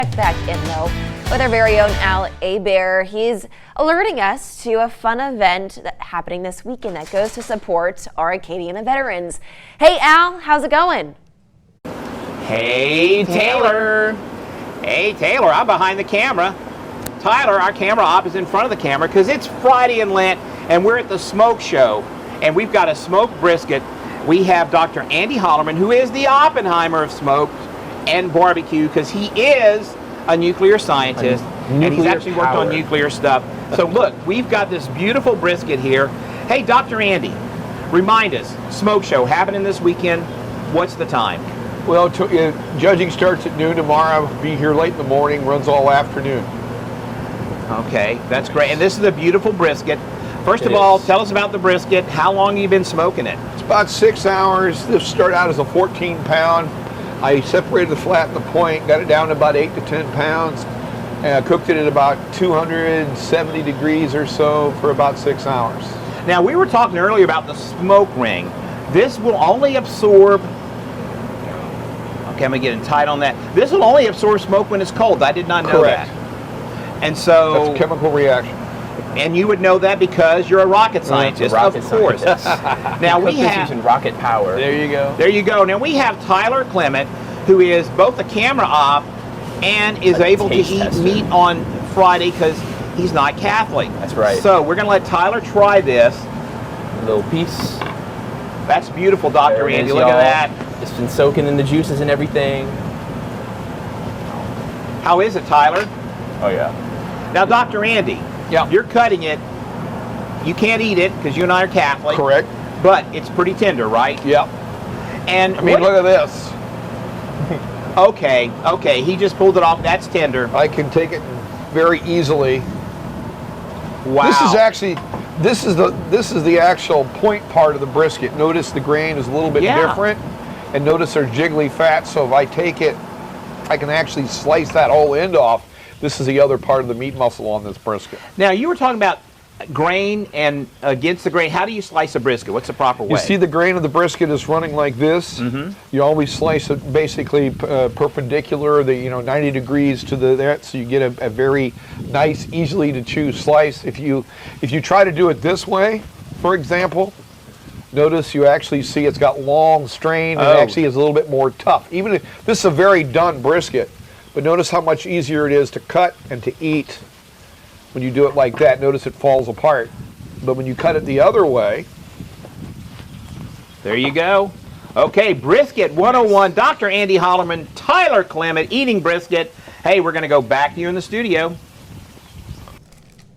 Back in though with our very own Al Abear. He's alerting us to a fun event that's happening this weekend that goes to support our Acadiana veterans. Hey Al, how's it going? Hey Taylor. Hey Taylor, I'm behind the camera. Tyler, our camera op, is in front of the camera because it's Friday in Lent and we're at the Smoke Show and we've got a smoked brisket. We have Dr. Andy Hollerman, who is the Oppenheimer of smoked and barbecue because he is a nuclear scientist and he's actually worked on nuclear stuff. So look, we've got this beautiful brisket here. Hey, Dr. Andy, remind us, Smoke Show happening this weekend. What's the time? Well, judging starts at noon tomorrow. Be here late in the morning, runs all afternoon. Okay, that's great. And this is a beautiful brisket. First of all, tell us about the brisket. How long have you been smoking it? It's about 6 hours. This started out as a 14-pound. I separated the flat and the point, got it down to about 8 to 10 pounds, and I cooked it at about 270 degrees or so for about 6 hours. Now, we were talking earlier about the smoke ring. This will only absorb, okay, I'm gonna get tight on that. This will only absorb smoke when it's cold. I did not know that. And so that's a chemical reaction. And you would know that because you're a rocket scientist, of course. Now we have using rocket power. There you go. There you go. Now we have Tyler Clement, who is both a camera op and is able to eat meat on Friday because he's not Catholic. That's right. So we're going to let Tyler try this. A little piece. That's beautiful, Dr. Andy. Look at that. It's been soaking in the juices and everything. How is it, Tyler? Oh yeah. Now, Dr. Andy. Yeah. You're cutting it. You can't eat it because you and I are Catholic. Correct. But it's pretty tender, right? Yep. And I mean, look at this. Okay. He just pulled it off. That's tender. I can take it very easily. Wow. This is actually, this is the actual point part of the brisket. Notice the grain is a little bit different, and notice they're jiggly fat. So if I take it, I can actually slice that whole end off. This is the other part of the meat muscle on this brisket. Now, you were talking about grain and against the grain. How do you slice a brisket? What's the proper way? You see the grain of the brisket is running like this. Mm-hmm. You always slice it basically perpendicular, 90 degrees to that, so you get a very nice, easily to chew slice. If you try to do it this way, for example, notice you actually see it's got long strain and actually is a little bit more tough. Even if this is a very done brisket. But notice how much easier it is to cut and to eat when you do it like that. Notice it falls apart. But when you cut it the other way. There you go. Okay, Brisket 101, Dr. Andy Hollerman, Tyler Clement, eating brisket. Hey, we're going to go back to you in the studio.